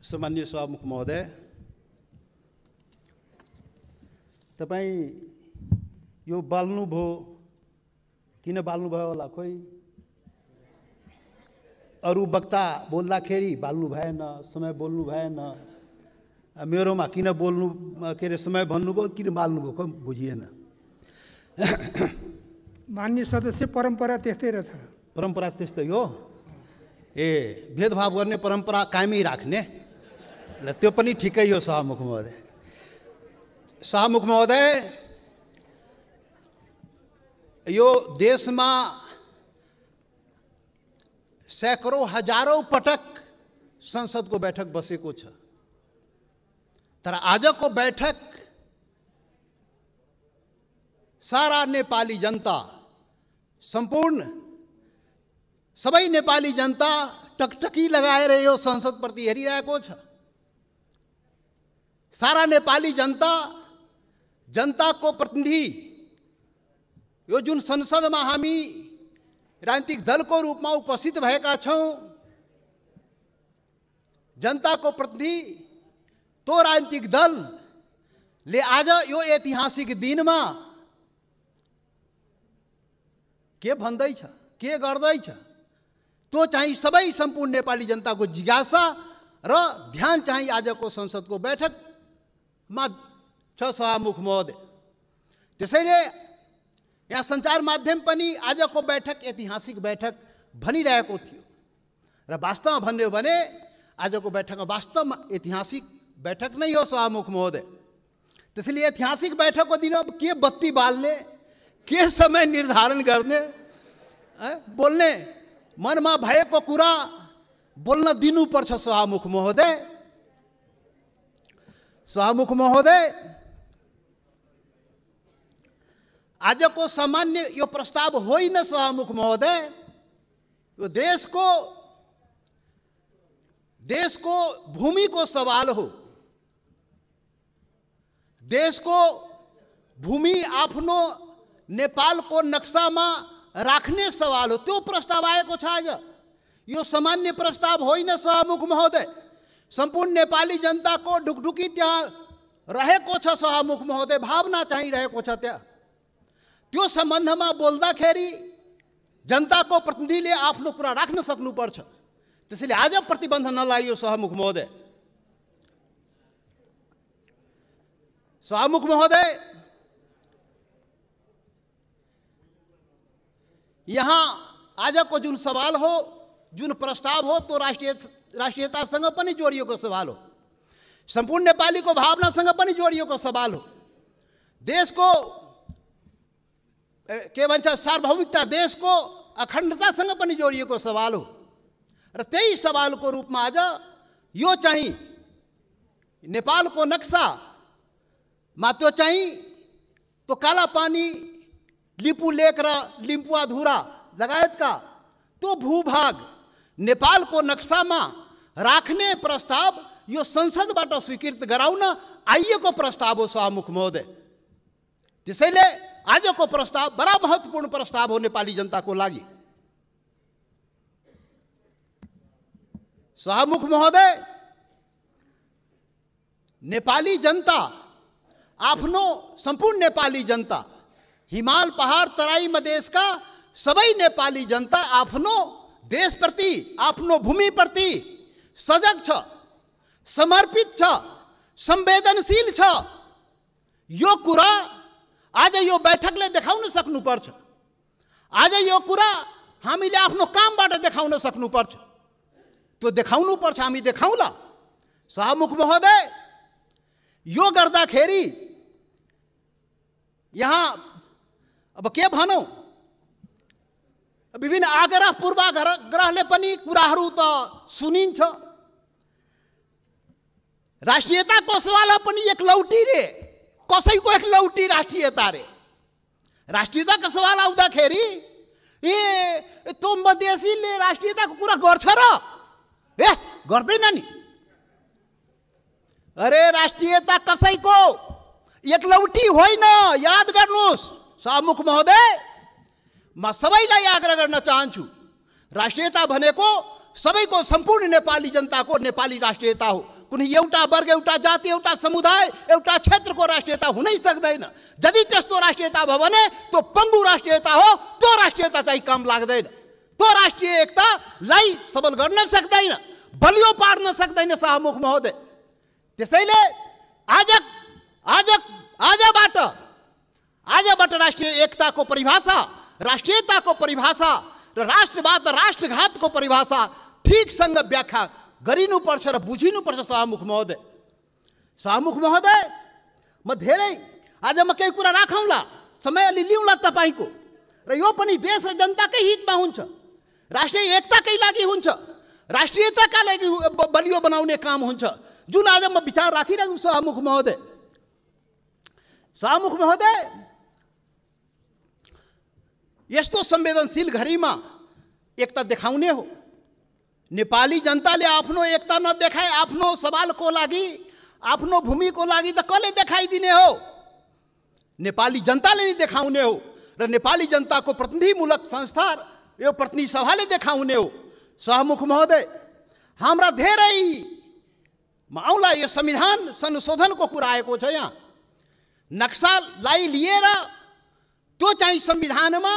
सामान्य सभामुख महोदय, तपाईँ यो बाल्नुभयो, किन बाल्नुभयो होला? खोइ अरू वक्ता बोल्दाखेरि बाल्नु भएन, समय बोल्नु भएन, मेरोमा किन बोल्नु के अरे समय भन्नुभयो, किन बाल्नुभयो, खोइ बुझिएन। मान्य सदस्य, परम्परा त्यस्तै रहेछ। परम्परा त्यस्तै हो। ए, भेदभाव गर्ने परम्परा कायमै राख्ने, ल त्यो पनि ठिकै हो। सभामुख महोदय, सभामुख महोदय, यो देशमा सैकड़ों हजारौं पटक संसदको बैठक बसेको छ, तर आजको बैठक सारा नेपाली जनता, संपूर्ण सबै नेपाली जनता टकटकी लगाएर यो संसदप्रति हेरिरहेको छ। सारा नेपाली जनता, जनताको प्रतिनिधि, यो जुन संसदमा हामी राजनीतिक दलको रूपमा उपस्थित भएका छौं, जनताको प्रतिनिधि तो राजनीतिक दलले आज यो ऐतिहासिक दिनमा के भन्दैछ, के गर्दैछ, त्यो चाहिँ सबै सम्पूर्ण नेपाली जनताको जिज्ञासा र ध्यान चाहिँ आजको संसदको बैठकमा छ। सभामुख महोदय, त्यसैले यहाँ सञ्चार माध्यम पनि आजको बैठक ऐतिहासिक बैठक भनिरहेको थियो र वास्तवमा भन्यो भने आजको बैठकमा वास्तवमा ऐतिहासिक बैठक नै हो। सभामुख महोदय, त्यसैले ऐतिहासिक बैठकको दिन अब के बत्ती बाल्ने, के समय निर्धारण गर्ने, बोल्ने मनमा भएको कुरा बोल्न दिनुपर्छ। सभामुख महोदय, सभामुख महोदय, आजको सामान्य यो प्रस्ताव होइन। सभामुख महोदय, यो देशको भूमिको सवाल हो। देशको भूमि आफ्नो नेपालको नक्सामा राख्ने सवाल हो, त्यो प्रस्ताव आएको छ आज। यो सामान्य प्रस्ताव होइन। सभामुख महोदय, सम्पूर्ण नेपाली जनताको ढुकढुकी त्यहाँ रहेको छ। सभामुख महोदय, भावना चाहिँ रहेको छ त्यहाँ। त्यो सम्बन्धमा बोल्दाखेरि जनताको प्रतिनिधिले आफ्नो कुरा राख्न सक्नुपर्छ। त्यसैले आज प्रतिबन्ध नलागियो। सभामुख महोदय, सभामुख महोदय, यहाँ आजको जुन सवाल हो, जुन प्रस्ताव हो, तो राष्ट्रियतासँग पनि जोडिएको सवाल हो, सम्पूर्ण नेपालीको भावनासँग पनि जोडिएको सवाल हो, देशको के भन्छ सार्वभौमिकता, देशको अखण्डतासँग पनि जोडिएको सवाल हो। र त्यही सवालको रूपमा आज यो चाहिँ नेपालको नक्सामा त्यो चाहिँ त्यो कालापानी, लिपु लेक र लिम्पुवाधुरा लगायतका त्यो भूभाग नेपालको नक्सामा राख्ने प्रस्ताव यो संसदबाट स्वीकृत गराउन आइएको प्रस्ताव हो। सभामुख महोदय, त्यसैले आजको प्रस्ताव बडा महत्त्वपूर्ण प्रस्ताव हो नेपाली जनताको लागि। सभामुख महोदय, नेपाली जनता आफ्नो, सम्पूर्ण नेपाली जनता, हिमाल पहाड तराई मधेसका सबै नेपाली जनता आफ्नो देशप्रति, आफ्नो भूमिप्रति सजग छ, समर्पित छ, संवेदनशील छ। यो कुरा आज यो बैठकले देखाउन सक्नुपर्छ। आज यो कुरा हामीले आफ्नो कामबाट देखाउन सक्नुपर्छ। त्यो देखाउनुपर्छ, हामी देखाउला। सभामुख महोदय, यो गर्दाखेरि यहाँ अब के भनौँ, विभिन्न आग्रह पूर्वाग्रहले पनि कुराहरू त सुनिन्छ। राष्ट्रियताको सवालमा पनि एकलौटी रे, कसैको एकलौटी राष्ट्रियता रे। राष्ट्रियताको सवाल आउँदाखेरि ए त्यो मधेसीले राष्ट्रियताको कुरा गर्छ र? ए गर्दैन नि। अरे राष्ट्रियता कसैको एकलौटी होइन, याद गर्नुहोस्। सभामुख महोदय, म सबैलाई आग्रह गर्न चाहन्छु, राष्ट्रियता भनेको सबैको सम्पूर्ण नेपाली जनताको नेपाली राष्ट्रियता हो। कुनै एउटा वर्ग, एउटा जाति, एउटा समुदाय, एउटा क्षेत्रको राष्ट्रियता हुनै सक्दैन। यदि त्यस्तो राष्ट्रियता भयो भने त्यो पङ्गु राष्ट्रियता हो। त्यो राष्ट्रियता चाहिँ काम लाग्दैन। त्यो राष्ट्रिय एकतालाई सबल गर्न सक्दैन, बलियो पार्न सक्दैन शाहमुख महोदय। त्यसैले आजबाट राष्ट्रिय एकताको परिभाषा, राष्ट्रियताको परिभाषा र राष्ट्रवाद र राष्ट्रघातको परिभाषा ठिकसँग व्याख्या गरिनुपर्छ र बुझिनुपर्छ शाहमुख महोदय। शाहमुख महोदय, म धेरै आज म केही कुरा राखौँला, समय अलि लिउँला तपाईँको, र यो पनि देश र जनताकै हितमा हुन्छ, राष्ट्रिय एकताकै लागि हुन्छ, राष्ट्रियताका लागि बलियो बनाउने काम हुन्छ, जुन आज म विचार राखिरहेको छु। शाहमुख महोदय, यस्तो संवेदनशील घडीमा एकता देखाउने हो। नेपाली जनताले आफ्नो एकता नदेखाए आफ्नो सवालको लागि, आफ्नो भूमिको लागि त कसले देखाइदिने हो? नेपाली जनताले नै देखाउने हो र नेपाली जनताको प्रतिनिधिमूलक संस्था, यो प्रतिनिधि सभाले देखाउने हो। शाहमुख महोदय, हाम्रा धेरै आउला यो संविधान संशोधनको कुरा आएको छ। यहाँ नक्सालाई लिएर त्यो चाहिँ संविधानमा,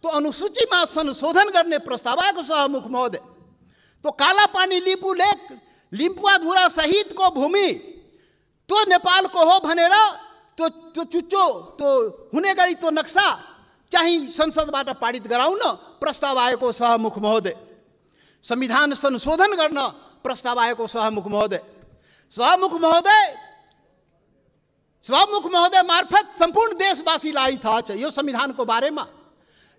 त्यो अनुसूचीमा संशोधन गर्ने प्रस्ताव आएको शाहमुख महोदय। तो कालापानी लिपु लेक, लिम्पुवाधुरा सहितको भूमि त्यो नेपालको हो भनेर त्यो चुच्चो त्यो हुने गरी त्यो नक्सा चाहिँ संसदबाट पारित गराउन प्रस्ताव आएको शाहमुख महोदय। संविधान संशोधन गर्न प्रस्ताव आएको शाहमुख महोदय मार्फत सम्पूर्ण देशवासीलाई थाहा छ यो संविधानको बारेमा।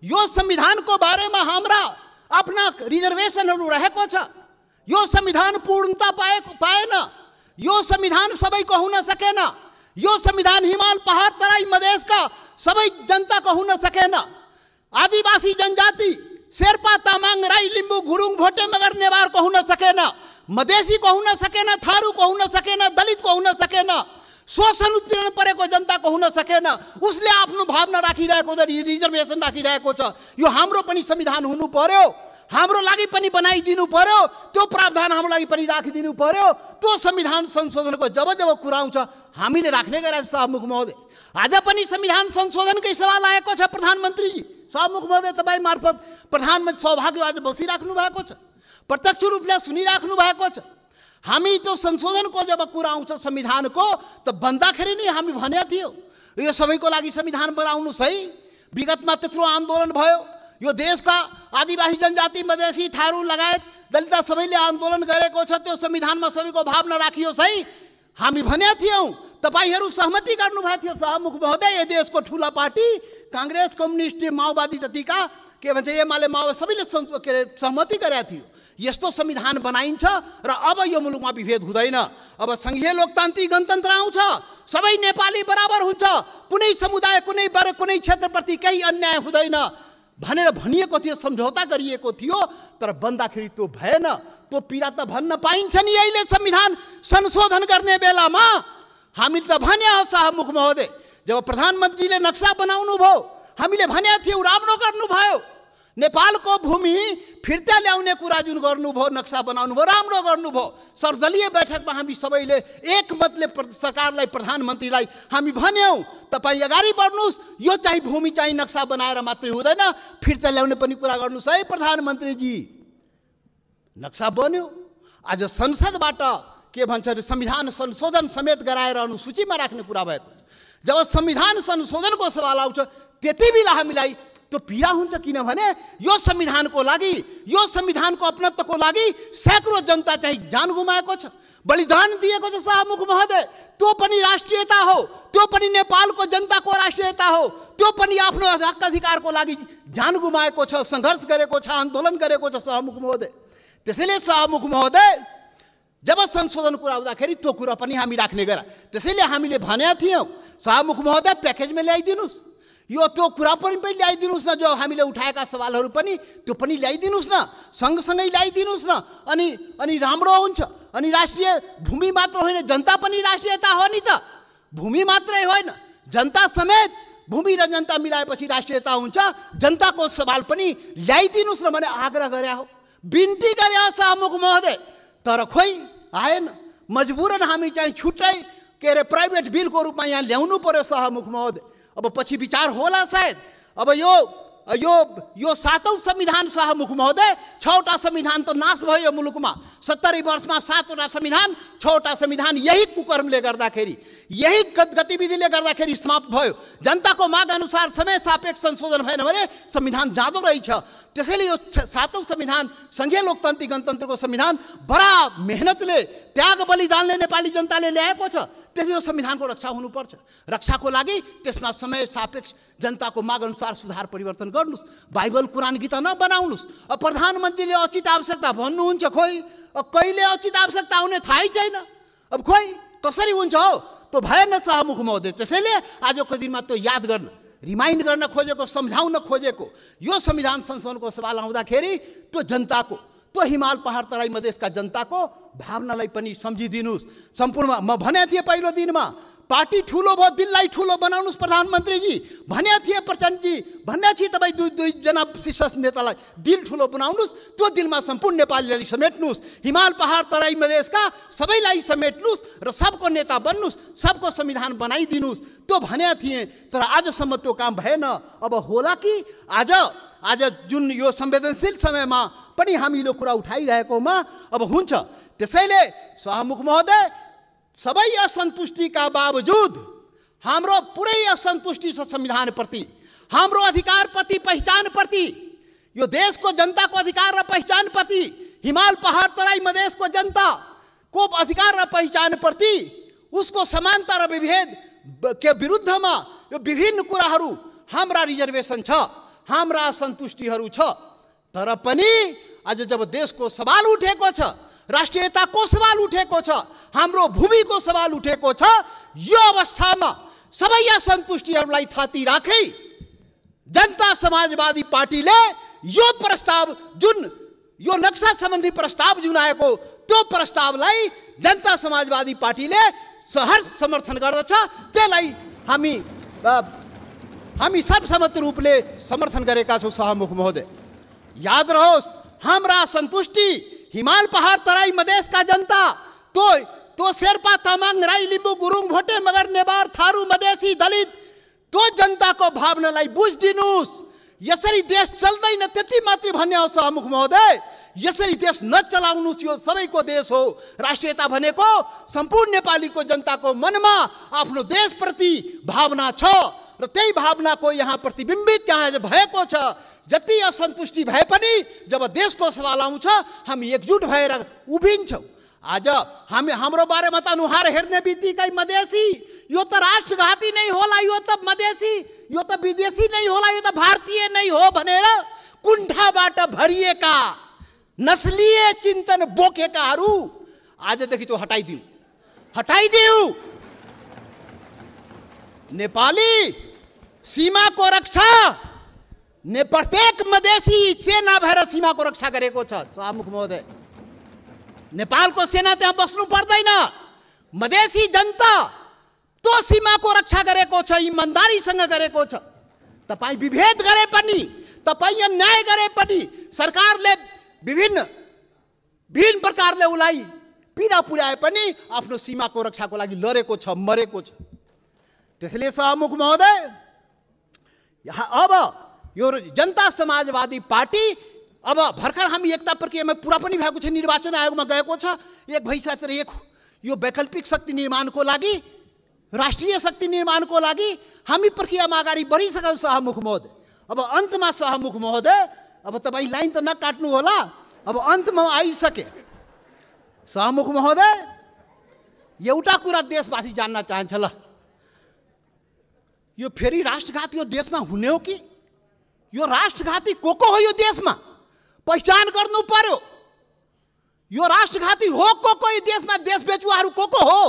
यो संविधानको बारेमा हाम्रा आफ्ना रिजर्भेसनहरू रहेको छ। यो संविधान पूर्णता पाएन। यो संविधान सबैको हुन सकेन। यो संविधान हिमाल, पहाड, तराई, मधेसका सबै जनताको हुन सकेन। आदिवासी जनजाति शेर्पा, तामाङ, राई, लिम्बू, गुरुङ, भोटे, मगर, नेवारको हुन सकेन। मधेसीको हुन सकेन, थारूको हुन सकेन, दलितको हुन सकेन, शोषण उत्पीडन परेको जनताको हुन सकेन। उसले आफ्नो भावना राखिरहेको छ, रिजर्भेसन राखिरहेको छ। यो हाम्रो पनि संविधान हुनु पर्यो, हाम्रो लागि पनि बनाइदिनु पर्यो, त्यो प्रावधान हाम्रो लागि पनि राखिदिनु पर्यो। त्यो संविधान संशोधनको जब कुरा आउँछ हामीले राख्ने गरेका शाहमुख महोदय। आज पनि संविधान संशोधनकै सवाल आएको छ प्रधानमन्त्रीजी। शाहमुख महोदय, तपाईँ मार्फत प्रधानमन्त्री सौभाग्य आज बसिराख्नु भएको छ, प्रत्यक्ष रूपले सुनिराख्नु भएको छ। हामी त्यो संशोधनको जब कुरा आउँछ संविधानको, त भन्दाखेरि नै हामी भनेका थियौँ यो सबैको लागि संविधान बनाउनुहोस् है। विगतमा त्यत्रो आन्दोलन भयो, यो देशका आदिवासी जनजाति, मधेसी, थारू लगायत दलित सबैले आन्दोलन गरेको छ। त्यो संविधानमा सबैको भावना राखियोस् है हामी भनेका थियौँ। तपाईँहरू सहमति गर्नुभएको थियो शाहमुख महोदय। यो देशको ठुला पार्टी काङ्ग्रेस, कम्युनिस्ट, माओवादी जतिका के भन्छ एमाले, माओवादी सबैले सहमति गरेका थियो यस्तो संविधान बनाइन्छ र अब यो मुलुकमा विभेद हुँदैन। अब संघीय लोकतान्त्रिक गणतन्त्र आउँछ, सबै नेपाली बराबर हुन्छ, कुनै समुदाय, कुनै वर्ग, कुनै क्षेत्रप्रति केही अन्याय हुँदैन भनेर भनिएको थियो, सम्झौता गरिएको थियो। तर बन्दाखेरि त्यो भएन। त्यो पीडा त भन्न पाइन्छ नि अहिले संविधान संशोधन गर्ने बेलामा। हामीले त भने हो शाहमुख महोदय, जब प्रधानमन्त्रीले नक्सा बनाउनु भयो हामीले भनेका थियौँ राम्रो गर्नुभयो। नेपालको भूमि फिर्ता ल्याउने कुरा जुन गर्नुभयो, नक्सा बनाउनु भयो, राम्रो गर्नुभयो। सर्वदलीय बैठकमा हामी सबैले एकमतले सरकारलाई, प्रधानमन्त्रीलाई हामी भन्यौँ तपाईँ अगाडि बढ्नुहोस्, यो चाहिँ भूमि चाहिँ नक्सा बनाएर मात्रै हुँदैन, फिर्ता ल्याउने पनि कुरा गर्नुहोस् है प्रधानमन्त्रीजी। नक्सा बन्यो। आज संसदबाट के भन्छ संविधान संशोधन समेत गराएर अनुसूचीमा राख्ने कुरा भएको छ। जब संविधान संशोधनको सवाल आउँछ त्यति बेला हामीलाई त्यो पीडा हुन्छ, किनभने यो संविधानको लागि, यो संविधानको अपनत्वको लागि सैकड़ों जनता चाहिँ जान गुमाएको छ, बलिदान दिएको छ शाहमुख महोदय। त्यो पनि राष्ट्रियता हो, त्यो पनि नेपालको जनताको राष्ट्रियता हो, त्यो पनि आफ्नो हक अधिकारको लागि जान गुमाएको छ, सङ्घर्ष गरेको छ, आन्दोलन गरेको छ शाहमुख महोदय। त्यसैले शाहमुख महोदय जब संशोधन कुरा आउँदाखेरि त्यो कुरा पनि हामी राख्ने गरा। त्यसैले हामीले भनेका थियौँ शाहमुख महोदय प्याकेजमा ल्याइदिनुहोस्, यो त्यो कुरा पनि ल्याइदिनुहोस् न, जो हामीले उठाएका सवालहरू पनि त्यो पनि ल्याइदिनुहोस् न, सँगसँगै ल्याइदिनुहोस् न। अनि राम्रो हुन्छ। अनि राष्ट्रिय भूमि मात्र होइन, जनता पनि राष्ट्रियता हो नि त। भूमि मात्रै होइन, जनता समेत, भूमि र जनता मिलाएपछि राष्ट्रियता हुन्छ। जनताको सवाल पनि ल्याइदिनुहोस् न भने आग्रह गरे हो। बिन्ती गरे सभामुख महोदय, तर खोइ आएन। मजबुरन हामी चाहिँ छुट्टै के अरे प्राइभेट बिलको रूपमा यहाँ ल्याउनु पर्यो सभामुख महोदय। अब पछि विचार होला सायद। अब यो 7औं संविधान सभामुख महोदय, 6वटा संविधान त नाश भयो मुलुकमा। 70 वर्षमा 7वटा संविधान, 6वटा संविधान यही कुकर्मले गर्दाखेरि, यही गतिविधिले गर्दाखेरि समाप्त भयो। जनताको माग अनुसार समय सापेक्ष संशोधन भएन भने संविधान जाँदो रहेछ। त्यसैले यो 7औं संविधान, संघीय लोकतान्त्रिक गणतन्त्रको संविधान बडा मेहनतले, त्याग बलिदानले नेपाली जनताले ल्याएको छ। त्यसले यो संविधानको रक्षा हुनुपर्छ। रक्षाको लागि त्यसमा समय सापेक्ष जनताको माग अनुसार सुधार परिवर्तन गर्नुस्। बाइबल कुरान गीता नबनाउनुस्। अब प्रधानमन्त्रीले उचित आवश्यकता भन्नुहुन्छ, खोइ कहिले उचित आवश्यकता आउने थाहै छैन। अब खोइ कसरी हुन्छ हो, त्यो भएन सभामुख महोदय। त्यसैले आजको दिनमा त्यो याद गर्न, रिमाइन्ड गर्न खोजेको, सम्झाउन खोजेको यो संविधान संशोधनको सवाल आउँदाखेरि त्यो जनताको, त्यो हिमाल पहाड तराई मधेसका जनताको भावनालाई पनि सम्झिदिनुस्। सम्पूर्ण म भने थिएँ पहिलो दिनमा, पार्टी ठुलो भयो, दिललाई ठुलो बनाउनुस् प्रधानमन्त्रीजी भने थिए। प्रचण्डजी भन्ने थिए, तपाईँ दुईजना शीर्ष नेतालाई दिल ठुलो बनाउनुस्। त्यो दिलमा सम्पूर्ण नेपालीलाई समेट्नुस्, हिमाल पहाड तराई मधेसका सबैलाई समेट्नुस् र सबको नेता बन्नुस्, सबको संविधान बनाइदिनुस्। त्यो भने थिएँ, तर आजसम्म त्यो काम भएन। अब होला कि आज जुन यो संवेदनशील समयमा पनि हामीले कुरा उठाइरहेकोमा अब हुन्छ। त्यसैले सभामुख महोदय, सबै असन्तुष्टिका बावजुद हाम्रो पुरै असन्तुष्टि छ संविधानप्रति, हाम्रो अधिकारप्रति, पहिचानप्रति, यो देशको जनताको अधिकार र पहिचानप्रति, हिमाल पहाड तराई मधेसको जनताको अधिकार र पहिचानप्रति, उसको समानता र विभेद के विरुद्धमा यो विभिन्न कुराहरू हाम्रा रिजर्भेसन छ, हाम्रा असन्तुष्टिहरू छ। तर पनि आज जब देशको सवाल उठेको छ, राष्ट्रियताको सवाल उठेको छ, हाम्रो भूमिको सवाल उठेको छ, यो अवस्थामा सबै असन्तुष्टिहरूलाई थाती राखी जनता समाजवादी पार्टीले यो प्रस्ताव, जुन यो नक्सा सम्बन्धी प्रस्ताव जुन आएको, त्यो प्रस्तावलाई जनता समाजवादी पार्टीले सहर्ष समर्थन गर्दछ। त्यसलाई हामी सर्वसम्मत रूपले समर्थन गरेका छौँ सभामुख महोदय। याद रहोस्, हाम्रा असन्तुष्टि हिमाल पहाड तराई मधेसका जनता, तो शेर्पा तामाङ राई लिम्बू गुरुङ भोटे मगर नेवार थारू मधेसी दलित, त्यो जनताको भावनालाई बुझिदिनुस्। यसरी देश चल्दैन त्यति मात्रै भन्ने हो सभामुख महोदय। यसरी देश नचलाउनुस्, यो सबैको देश हो। राष्ट्रियता भनेको सम्पूर्ण नेपालीको जनताको मनमा आफ्नो देशप्रति भावना छ र त्यही भावनाको यहाँ प्रतिबिम्बित यहाँ भएको छ। जति असन्तुष्टि भए पनि जब देशको सवाल आउँछ हामी एकजुट भएर उभिन्छौँ। आज हाम्रो बारेमा त अनुहार हेर्ने बित्तिकै मधेसी, यो त राष्ट्रघाती नै होला, यो त मधेसी, यो त विदेशी नै होला, यो त भारतीय नै हो भनेर कुण्ठाबाट भरिएका नस्लीय चिन्तन बोकेकाहरू आजदेखि त्यो हटाइदिऊ। नेपाली सीमाको रक्षा प्रत्येक मधेसी सेना भएर सीमाको रक्षा गरेको छ सभामुख महोदय। नेपालको सेना त्यहाँ बस्नु पर्दैन। मधेसी जनता त्यो सीमाको रक्षा गरेको छ, इमान्दारीसँग गरेको छ। तपाईँ विभेद गरे पनि, तपाईँ अन्याय गरे पनि सरकारले विभिन्न प्रकारले उसलाई पीडा पुर्याए पनि आफ्नो सीमाको रक्षाको लागि लडेको छ, मरेको छ। त्यसैले सभामुख महोदय, अब यो जनता समाजवादी पार्टी अब भर्खर हामी एकता प्रक्रियामा पुरा पनि भएको छ, निर्वाचन आयोगमा गएको छ, एक भइसकेर यो वैकल्पिक शक्ति निर्माणको लागि, राष्ट्रिय शक्ति निर्माणको लागि हामी प्रक्रियामा अगाडि बढिसक्यौँ सभामुख महोदय। अब अन्तमा सभामुख महोदय, अब तपाईँ लाइन त नकाट्नु होला, अब अन्तमा आइसके। सभामुख महोदय, एउटा कुरा देशवासी जान्न चाहन्छ, ल यो फेरि राष्ट्रघात यो देशमा हुने हो कि? यो राष्ट्रघाती को हो यो देशमा? पहिचान गर्नु पर्यो। यो राष्ट्रघाती हो को यो देशमा? देश बेचुवाहरू को हो?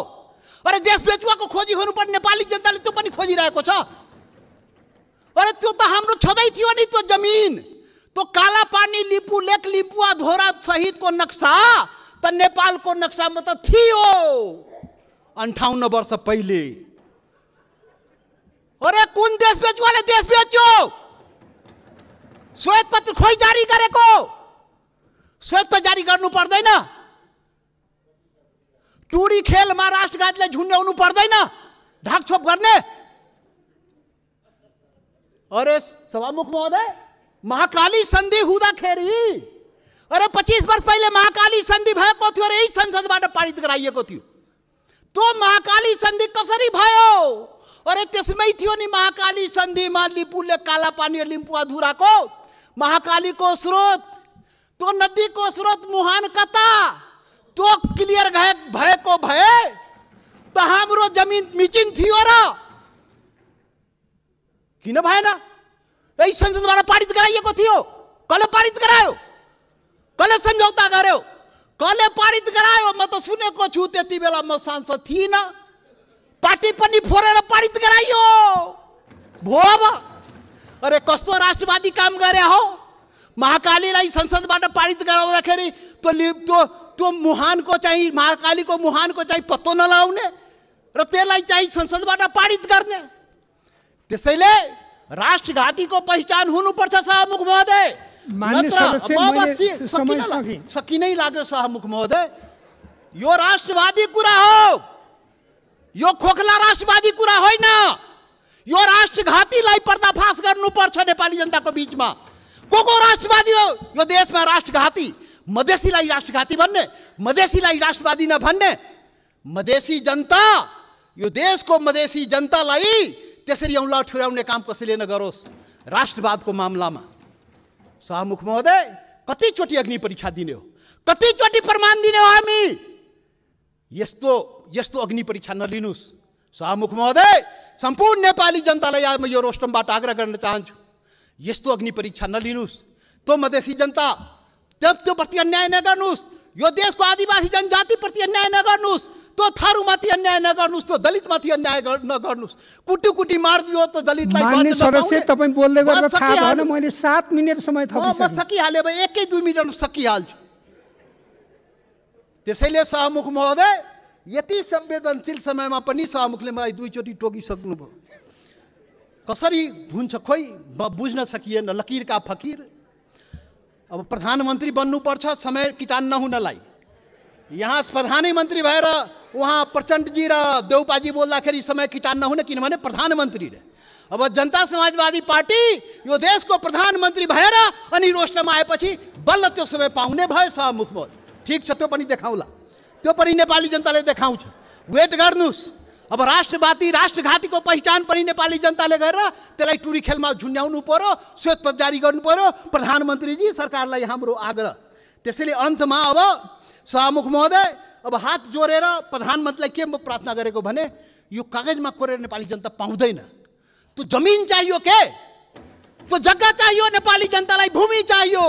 अरे देश बेचुवाको खोजी हुनुपर्ने नेपाली जनताले त्यो पनि खोजिरहेको छ। अरे त्यो त हाम्रो छँदै थियो नि, त्यो जमिन, त्यो काला पानी लिपु लेक लिपुवा धोरा सहितको नक्सा त नेपालको नक्सामा त थियो 58 वर्ष पहिले। अरे कुन देश बेचुवाले देश बेच्यो? श्वेत पत्र खोइ जारी गरेको, श्वेतपत्र जारी गर्नु पर्दैन, टुडी खेलमा राष्ट्रघातीलाई झुन्ड्याउनु पर्दैन, ढाकछोप गर्ने। अरे सभामुख महोदय, महाकाली सन्धि हुँदाखेरि, अरे 25 वर्ष पहिले महाकाली सन्धि भएको थियो र यही संसदबाट पारित गराइएको थियो। त्यो महाकाली सन्धि कसरी भयो? अरे त्यसमै थियो नि महाकाली सन्धिमा लिपुले काला पानी लिम्पू अधुराको महाकालीको स्रोत, त्यो नदीको स्रोत मुहान कता, त्यो क्लियर भएको भए त हाम्रो जमिन मिचिन थियो र किन भएन? यही संसदबाट पारित गराइएको थियो। कसले पारित गरायो? कसले सम्झौता गर्यो? कसले पारित गरायो? म त सुनेको छु, त्यति बेला म सांसद थिइनँ, पार्टी पनि फोरेर पारित गराइयो भो। अब अरे कस्तो राष्ट्रवादी काम गरे हो? महाकालीलाई संसदबाट पारित गराउँदाखेरि त्यो मुहानको चाहिँ महाकालीको मुहानको चाहिँ पत्तो नलाउने र त्यसलाई चाहिँ संसदबाट पारित गर्ने। त्यसैले राष्ट्रघातीको पहिचान हुनुपर्छ सभामुख महोदय। सकिनै लाग्यो सभामुख महोदय, यो राष्ट्रवादी कुरा हो, यो खोखला राष्ट्रवादी कुरा होइन। यो राष्ट्रघातीलाई पर्दाफास गर्नुपर्छ नेपाली जनताको बीचमा। को राष्ट्रवादी हो यो देशमा? राष्ट्रघाती, मधेसीलाई राष्ट्रघाती भन्ने, मधेसीलाई राष्ट्रवादी नभन्ने। मधेसी जनता, यो देशको मधेसी जनतालाई त्यसरी औँला ठुर्याउने काम कसैले नगरोस् राष्ट्रवादको मामलामा। सभामुख महोदय, कतिचोटि अग्नि परीक्षा दिने हो, कतिचोटि प्रमाण दिने हो हामी? यस्तो अग्नि परीक्षा नलिनुस् सभामुख महोदय। सम्पूर्ण नेपाली जनतालाई म यो रोस्टमबाट आग्रह गर्न चाहन्छु, यस्तो अग्नि परीक्षा नलिनुस्। त्यो मधेसी जनता त्यो प्रति अन्याय नगर्नुस्, यो देशको आदिवासी जनजातिप्रति अन्याय नगर्नुस्, त्यो थारूमाथि अन्याय नगर्नुस्, त्यो दलितमाथि अन्याय नगर्नुस्। कुटी मारिदियो त दलितलाई। माननीय सदस्य, तपाईँ बोल्दै गर्दा थाहा भएन, मैले 7 मिनेट समय थपिसकेँ। म सकिहालेँ, 1-2 मिनटमा सकिहाल्छु। त्यसैले सभामुख महोदय, यति संवेदनशील समयमा पनि सभामुखले मलाई 2 चोटि टोकिसक्नुभयो। कसरी हुन्छ खोइ बुझ्न सकिएन, लकीर का फकीर। अब प्रधानमन्त्री बन्नुपर्छ समय किटान नहुनलाई। यहाँ प्रधानमन्त्री भएर उहाँ प्रचण्डजी र देउपाजी बोल्दाखेरि समय किटान नहुने, किनभने प्रधानमन्त्री रे। अब जनता समाजवादी पार्टी यो देशको प्रधानमन्त्री भएर अनि रोस्टमा आएपछि बल्ल त्यो समय पाउने भयो सभामुख महोदय। ठिक छ, त्यो पनि देखाउँला, त्यो पनि नेपाली जनताले देखाउँछ। वेट गर्नुस्। अब राष्ट्रघातीको पहिचान पनि नेपाली जनताले गरेर त्यसलाई टुडी खेलमा झुन्ड्याउनु पर्यो, श्वेतपत्र जारी गर्नु पर्यो। प्रधानमन्त्रीजी, सरकारलाई हाम्रो आग्रह। त्यसैले अन्तमा अब सभामुख महोदय, अब हात जोडेर प्रधानमन्त्रीलाई के म प्रार्थना गरेको भने, यो कागजमा कोरेर नेपाली जनता पाउँदैन। त्यो जमिन चाहियो के, त्यो जग्गा चाहियो नेपाली जनतालाई, भूमि चाहियो।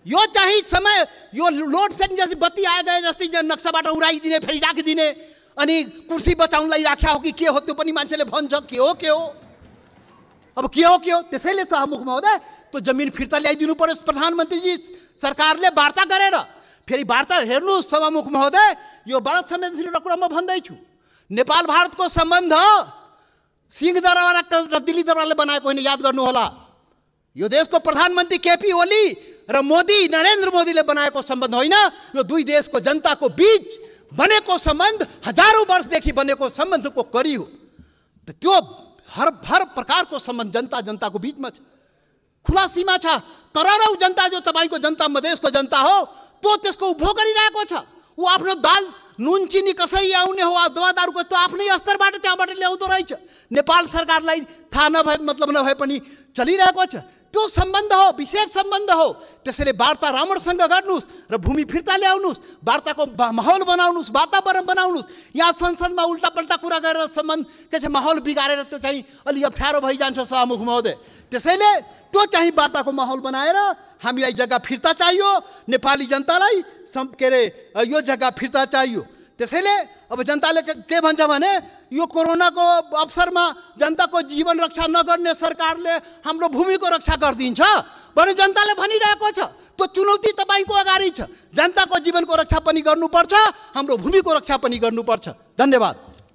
यो चाहिँ समय, यो लोड सेडिङ जस्तै बत्ती आए गए जस्तै नक्साबाट उडाइदिने, फेरि राखिदिने, अनि कुर्सी बचाउनलाई राख्या हो कि के हो त्यो पनि मान्छेले भन्छ। के हो अब के हो? त्यसैले सभामुख महोदय, त्यो जमिन फिर्ता ल्याइदिनु पर्यो। प्रधानमन्त्रीजी, सरकारले वार्ता गरेर फेरि वार्ता हेर्नुहोस् सभामुख महोदय। यो बडा संवेदनशील कुरा म भन्दैछु। नेपाल भारतको सम्बन्ध सिंहदरबार र दिल्ली दरबारले बनाएको होइन, याद गर्नुहोला। यो देशको प्रधानमन्त्री केपी ओली र मोदी, नरेन्द्र मोदीले बनाएको सम्बन्ध होइन। यो दुई देशको जनताको बीच बनेको सम्बन्ध, हजारौं वर्षदेखि बनेको सम्बन्धको कडी हो। त्यो हर प्रकारको सम्बन्ध जनताको बीचमा छ, खुला सीमा छ। करोडौं जनता जो तपाईको जनता, मधेसको जनता हो, त्यो त्यसको उपभोग गरिरहेको छ। ऊ आफ्नो दाल नुन चिनी कसरी आउने हो, दवादारुको त्यो आफ्नै स्तरबाट त्यहाँबाट ल्याउँदो रहेछ। नेपाल सरकारलाई थाहा नभए, मतलब नभए पनि चलिरहेको छ। त्यो सम्बन्ध हो, विशेष सम्बन्ध हो। त्यसैले वार्ता राम्रोसँग गर्नुस् र भूमि फिर्ता ल्याउनुस्, वार्ताको माहौल बनाउनुस्, वातावरण बनाउनुस्। यहाँ संसदमा उल्टापल्टा कुरा गरेर सम्बन्ध के छ माहौल बिगारेर त्यो चाहिँ अलि अप्ठ्यारो भइजान्छ सभामुख महोदय। त्यसैले त्यो चाहिँ वार्ताको माहौल बनाएर हामीलाई जग्गा फिर्ता चाहियो, नेपाली जनतालाई के अरे यो जग्गा फिर्ता चाहियो। त्यसैले अब जनताले के भन्छ भने, यो कोरोनाको अवसरमा जनताको जीवन रक्षा नगर्ने सरकारले हाम्रो भूमिको रक्षा गरिदिन्छ भने जनताले भनिरहेको छ। त्यो चुनौती तपाईको अगाडि छ। जनताको जीवनको रक्षा पनि गर्नुपर्छ, हाम्रो भूमिको रक्षा पनि गर्नुपर्छ। धन्यवाद।